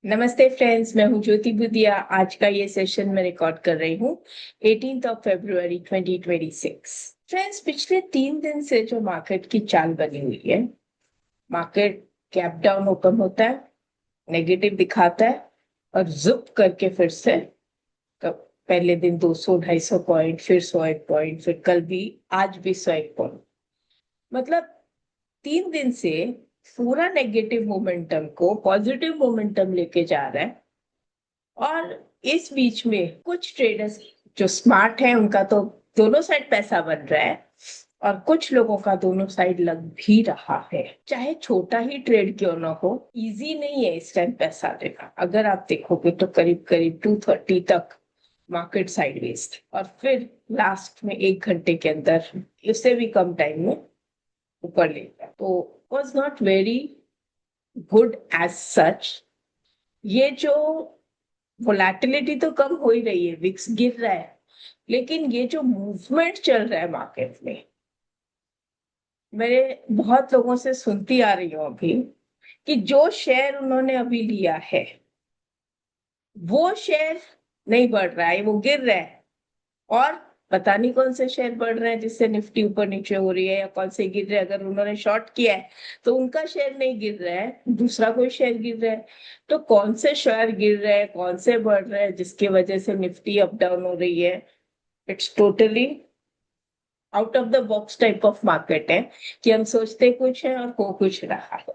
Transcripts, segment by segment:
नमस्ते फ्रेंड्स, मैं हूं ज्योति बुदिया। आज का ये सेशन मैं रिकॉर्ड कर रही हूँ 18 फरवरी 2026। फ्रेंड्स, पिछले 3 दिन से जो मार्केट की चाल बनी हुई है, मार्केट गैप डाउन ओपन होता है, नेगेटिव दिखाता है और जुप करके फिर से पहले दिन 200-250 पॉइंट, फिर 100 पॉइंट, फिर कल भी, आज भी 100 पॉइंट। मतलब 3 दिन से पूरा नेगेटिव मोमेंटम को पॉजिटिव मोमेंटम लेके जा रहा है। और इस बीच में कुछ ट्रेडर्स जो स्मार्ट हैं उनका तो दोनों साइड पैसा बन रहा है, और कुछ लोगों का दोनों साइड लग भी रहा है। चाहे छोटा ही ट्रेड क्यों ना हो, इजी नहीं है इस टाइम पैसा लेना। अगर आप देखोगे तो करीब करीब 230 तक मार्केट साइडवेज थी, और फिर लास्ट में 1 घंटे के अंदर, इससे भी कम टाइम में ऊपर ले गया। तो was not very good as such. ये जो वोलैटिलिटी तो कम हो ही रही है, विक्स गिर रहा है, लेकिन ये जो मूवमेंट चल रहा है मार्केट में, मेरे बहुत लोगों से सुनती आ रही हूँ अभी कि जो शेयर उन्होंने अभी लिया है वो शेयर नहीं बढ़ रहा है, वो गिर रहा है। और पता नहीं कौन से शेयर बढ़ रहे हैं जिससे निफ्टी ऊपर नीचे हो रही है, या कौन से गिर रहे हैं। अगर उन्होंने शॉर्ट किया है तो उनका शेयर नहीं गिर रहा है, दूसरा कोई शेयर गिर रहा है। तो कौन से शेयर गिर रहे हैं, कौन से बढ़ रहे हैं जिसकी वजह से निफ्टी अप डाउन हो रही है? It's totally out of the box type of market है कि हम सोचते कुछ है और हो कुछ रहा है।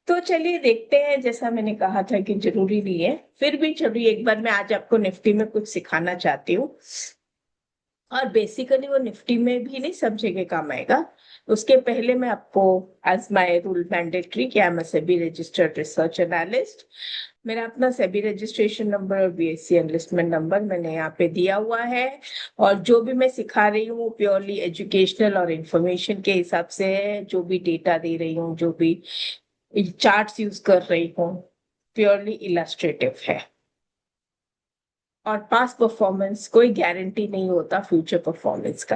तो चलिए देखते हैं। जैसा मैंने कहा था कि जरूरी नहीं है, फिर भी चलिए एक बार मैं आज आपको निफ्टी में कुछ सिखाना चाहती हूँ। और बेसिकली वो निफ्टी में भी नहीं, सब जगह काम आएगा। उसके पहले मैं आपको, एज माय रूल मैंडेटरी, कि I am SEBI registered research analyst. मेरा अपना सेबी रजिस्ट्रेशन नंबर और बीएससी एनलिस्टमेंट नंबर मैंने यहाँ पे दिया हुआ है। और जो भी मैं सिखा रही हूँ वो प्योरली एजुकेशनल और इंफॉर्मेशन के हिसाब से है। जो भी डेटा दे रही हूँ, जो भी चार्ट्स यूज कर रही हूँ, प्योरली इलस्ट्रेटिव है। और पास्ट परफॉर्मेंस कोई गारंटी नहीं होता फ्यूचर परफॉर्मेंस का।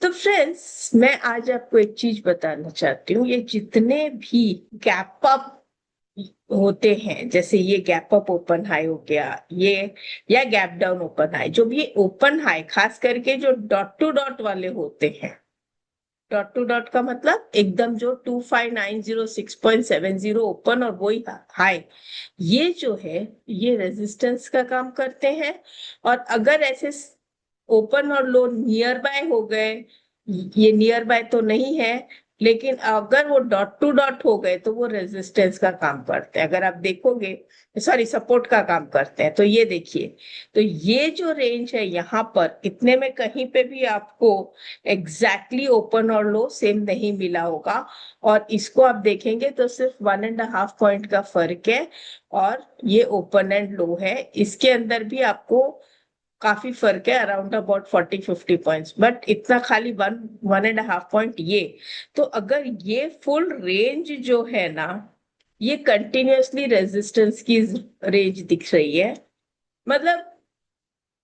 तो फ्रेंड्स, मैं आज आपको एक चीज बताना चाहती हूँ। ये जितने भी गैप अप होते हैं, जैसे ये गैप अप ओपन हाई हो गया, ये या गैप डाउन ओपन हाई, जो भी ओपन हाई, खास करके जो डॉट टू डॉट वाले होते हैं। डॉट टू डॉट का मतलब एकदम जो 25906.70 ओपन और वही हाई, ये जो है ये रेजिस्टेंस का काम करते हैं। और अगर ऐसे ओपन और लो नियर बाय हो गए, ये नियर बाय तो नहीं है, लेकिन अगर वो डॉट टू डॉट हो गए तो वो रेजिस्टेंस का काम करते हैं। अगर आप देखोगे, सॉरी, सपोर्ट का काम करते हैं। तो ये देखिए, तो ये जो रेंज है यहाँ पर, इतने में कहीं पे भी आपको एग्जैक्टली ओपन और लो सेम नहीं मिला होगा। और इसको आप देखेंगे तो सिर्फ 1.5 पॉइंट का फर्क है। और ये ओपन एंड लो है, इसके अंदर भी आपको काफी फर्क है, अराउंड अबाउट 40-50 पॉइंट्स, बट इतना खाली 1-1.5 पॉइंट ये। तो अगर ये फुल रेंज जो है ना, ये कंटिन्यूअसली रेजिस्टेंस की रेंज दिख रही है। मतलब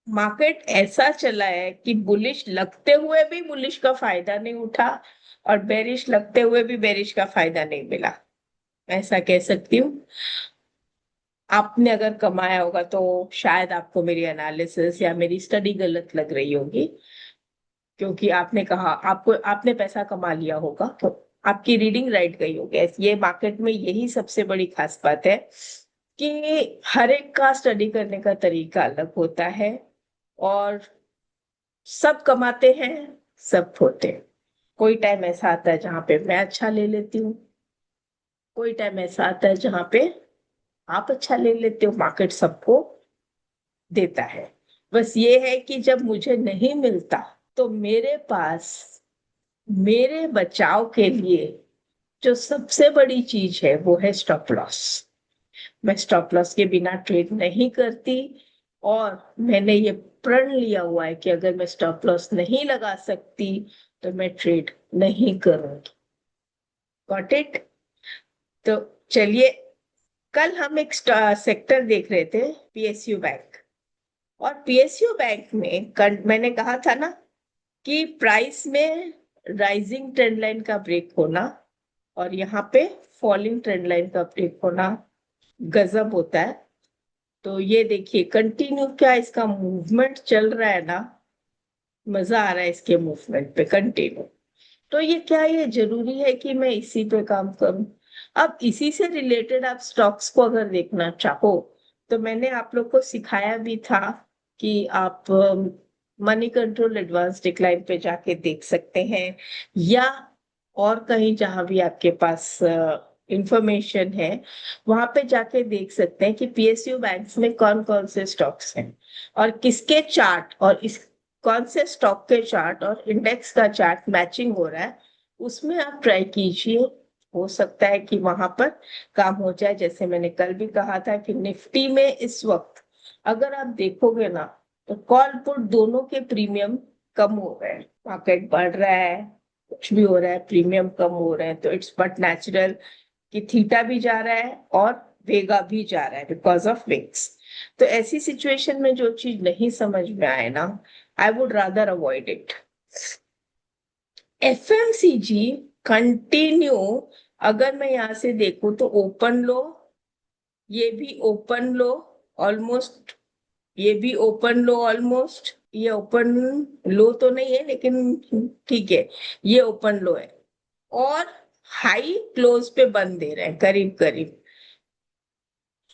मार्केट ऐसा चला है कि बुलिश लगते हुए भी बुलिश का फायदा नहीं उठा, और बेरिश लगते हुए भी बेरिश का फायदा नहीं मिला, ऐसा कह सकती हूँ। आपने अगर कमाया होगा तो शायद आपको मेरी एनालिसिस या मेरी स्टडी गलत लग रही होगी, क्योंकि आपने कहा, आपको, आपने पैसा कमा लिया होगा तो आपकी रीडिंग राइट गई होगी। ये मार्केट में यही सबसे बड़ी खास बात है कि हर एक का स्टडी करने का तरीका अलग होता है। और सब कमाते हैं, सब खोते हैं। कोई टाइम ऐसा आता है जहां पे मैं अच्छा ले लेती हूँ, कोई टाइम ऐसा आता है जहां पे आप अच्छा ले लेते हो। मार्केट सबको देता है। बस ये है कि जब मुझे नहीं मिलता तो मेरे पास, मेरे बचाव के लिए जो सबसे बड़ी चीज है वो है स्टॉप लॉस। मैं स्टॉप लॉस के बिना ट्रेड नहीं करती। और मैंने ये प्रण लिया हुआ है कि अगर मैं स्टॉप लॉस नहीं लगा सकती तो मैं ट्रेड नहीं करूंगी। Got it? तो चलिए, कल हम एक सेक्टर देख रहे थे, पीएसयू बैंक। और पीएसयू बैंक में मैंने कहा था ना कि प्राइस में राइजिंग ट्रेंड लाइन का ब्रेक होना, और यहाँ पे फॉलिंग ट्रेंड लाइन का ब्रेक होना गजब होता है। तो ये देखिए कंटिन्यू क्या इसका मूवमेंट चल रहा है ना, मजा आ रहा है इसके मूवमेंट पे कंटिन्यू। तो ये क्या ये जरूरी है कि मैं इसी पे काम करूं? अब इसी से रिलेटेड आप स्टॉक्स को अगर देखना चाहो तो मैंने आप लोग को सिखाया भी था कि आप मनी कंट्रोल एडवांस डिक्लाइन पे जाके देख सकते हैं, या और कहीं जहां भी आपके पास इंफॉर्मेशन है वहां पे जाके देख सकते हैं कि पीएसयू बैंक्स में कौन कौन से स्टॉक्स हैं और किसके चार्ट, और इस कौन से स्टॉक के चार्ट और इंडेक्स का चार्ट मैचिंग हो रहा है, उसमें आप ट्राई कीजिए। हो सकता है कि वहां पर काम हो जाए। जैसे मैंने कल भी कहा था कि निफ्टी में इस वक्त अगर आप देखोगे ना तो कॉल पुट दोनों के प्रीमियम कम हो रहे हैं। मार्केट बढ़ रहा है, कुछ भी हो रहा है, प्रीमियम कम हो रहे हैं, तो इट्स बट नेचुरल कि थीटा भी जा रहा है और वेगा भी जा रहा है बिकॉज ऑफ विक्स। तो ऐसी सिचुएशन में जो चीज नहीं समझ में आए ना, I would rather avoid it. FMCG continue, अगर मैं यहां से देखूं तो ओपन लो, ये भी ओपन लो ऑलमोस्ट, ये भी ओपन लो ऑलमोस्ट, ये ओपन लो तो नहीं है लेकिन ठीक है, ये ओपन लो है, और हाई क्लोज पे बंद दे रहे हैं करीब करीब।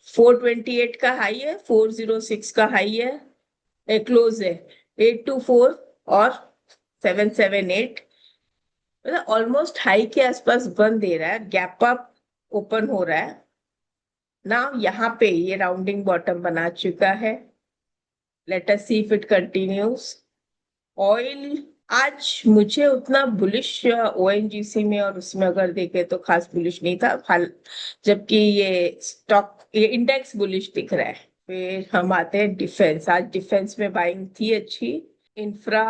428 का हाई है, 406 का हाई है, क्लोज है 824 और 778, मतलब ऑलमोस्ट हाई के आसपास बंद दे रहा है, गैप अप ओपन हो रहा है ना। यहाँ पे ये राउंडिंग बॉटम बना चुका है। Late us see if it continues. Oil आज मुझे उतना बुलिश ओएनजीसी में और उसमें अगर देखे तो खास बुलिश नहीं था हाल, जबकि ये स्टॉक ये इंडेक्स बुलिश दिख रहा है। फिर हम आते हैं डिफेंस। आज डिफेंस में बाइंग थी अच्छी। Infra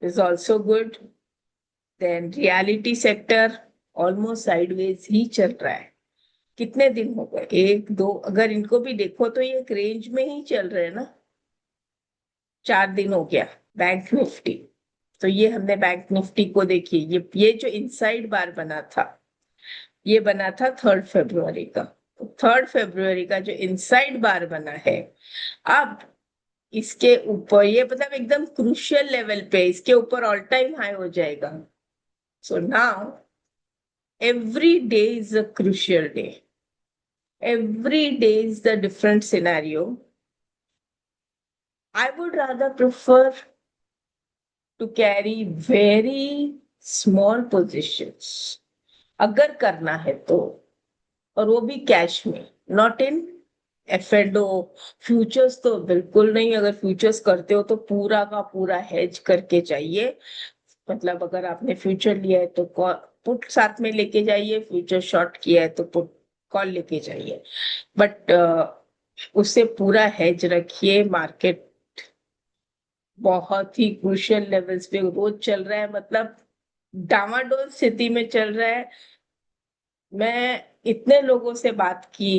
is also good. Then realty sector almost sideways ही चल रहा है। कितने दिन हो गए, एक दो, अगर इनको भी देखो तो ये एक रेंज में ही चल रहे हैं ना। 4 दिन हो गया। बैंक निफ्टी, तो ये हमने बैंक निफ्टी को देखिए, ये जो इनसाइड बार बना था, ये बना था 3 फरवरी का। तो 3 फरवरी का जो इनसाइड बार बना है, अब इसके ऊपर ये मतलब एकदम क्रूशियल लेवल पे इसके ऊपर ऑल टाइम हाई हो जाएगा। So now every day is a crucial day. Every day is the different scenario. I would rather prefer to carry very small positions अगर करना है तो, और वो भी कैश में, नॉट इन एफएडओ। फ्यूचर्स तो बिल्कुल नहीं। अगर फ्यूचर्स करते हो तो पूरा का पूरा हेज करके चाहिए। मतलब अगर आपने फ्यूचर लिया है तो पुट साथ में लेके जाइए, फ्यूचर शॉर्ट किया है तो पुट कॉल लेके जाइए, बट उससे पूरा हेज रखिए। मार्केट बहुत ही क्रूशियल लेवल्स पे रोज चल रहा है, मतलब डामाडोल स्थिति में चल रहा है। मैं इतने लोगों से बात की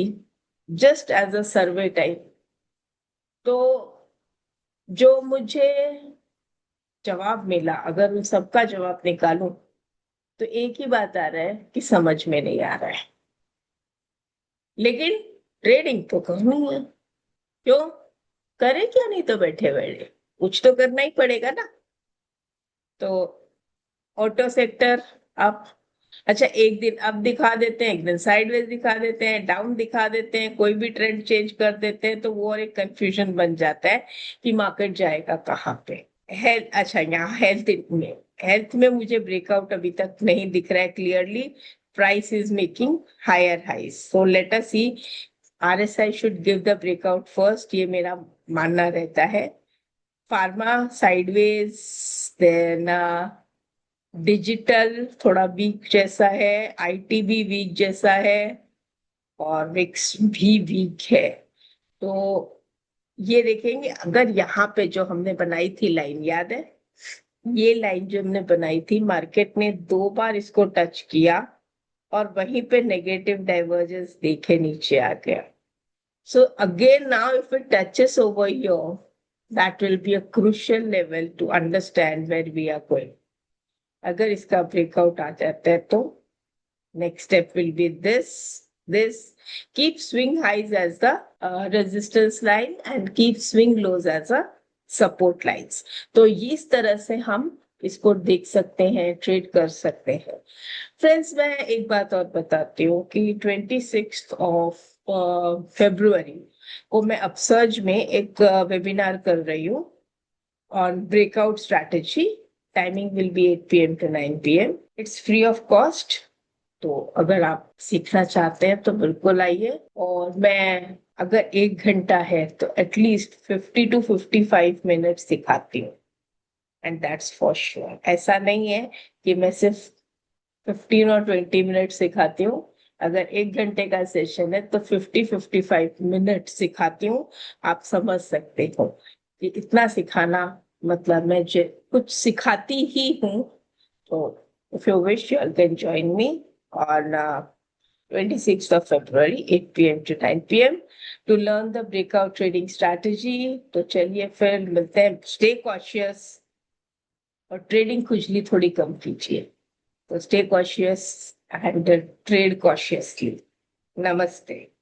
just as a survey type, तो जो मुझे जवाब मिला, अगर उन सबका जवाब निकालूं तो एक ही बात आ रहा है कि समझ में नहीं आ रहा है। लेकिन ट्रेडिंग तो करनी है, क्यों करे क्या, नहीं तो बैठे बैठे कुछ तो करना ही पड़ेगा ना। तो ऑटो सेक्टर आप, अच्छा एक दिन अप दिखा देते हैं, एक दिन साइडवेज दिखा देते हैं, डाउन दिखा देते हैं, कोई भी ट्रेंड चेंज कर देते हैं, तो वो और एक कंफ्यूजन बन जाता है कि मार्केट जाएगा कहाँ पे। हेल्थ, अच्छा यहाँ हेल्थ में मुझे ब्रेकआउट अभी तक नहीं दिख रहा है clearly. Price is making higher highs, so let us see. RSI should give the breakout first, ये मेरा मानना रहता है। फार्मा साइडवेज, देन डिजिटल थोड़ा वीक जैसा है, आईटी भी वीक जैसा है, और विक्स भी वीक है। तो ये देखेंगे, अगर यहाँ पे जो हमने बनाई थी लाइन याद है, ये लाइन जो हमने बनाई थी, मार्केट ने 2 बार इसको टच किया और वहीं पे नेगेटिव डाइवर्जेंस देखे नीचे आ गया। So again now if it touches over here, that will be a crucial level to understand where we are going. अगर इसका ब्रेकआउट आ जाता है तो next step will be this, this. Keep swing highs as the resistance line and keep swing lows as a support lines. तो इस तरह से हम इसको देख सकते हैं, ट्रेड कर सकते हैं. फ्रेंड्स, मैं एक बात और बताती हूँ कि 26th ऑफ February को मैं अपसर्ज में एक वेबिनार कर रही हूँ on breakout strategy. Timing will be 8 PM to 9 PM. It's free of cost. तो अगर आप सीखना चाहते हैं तो बिल्कुल आइए. और मैं अगर 1 घंटा है तो एटलीस्ट 50 to 55 मिनट सिखाती हूँ. And that's for sure. ऐसा नहीं है कि मैं सिर्फ 15 और 20 मिनट सिखाती हूँ. अगर 1 घंटे का सेशन है तो 50-55 मिनट सिखाती हूँ. आप समझ सकते हो कि इतना सिखाना मतलब मैं कुछ सिखाती ही हूँ. तो if you wish, you can join me on 26th of February, 8 PM to 9 PM to learn the breakout trading strategy. तो चलिए फिर मिलते हैं. Stay cautious और ट्रेडिंग खुजली थोड़ी कम कीजिए. तो stay cautious and trade cautiously. Namaste.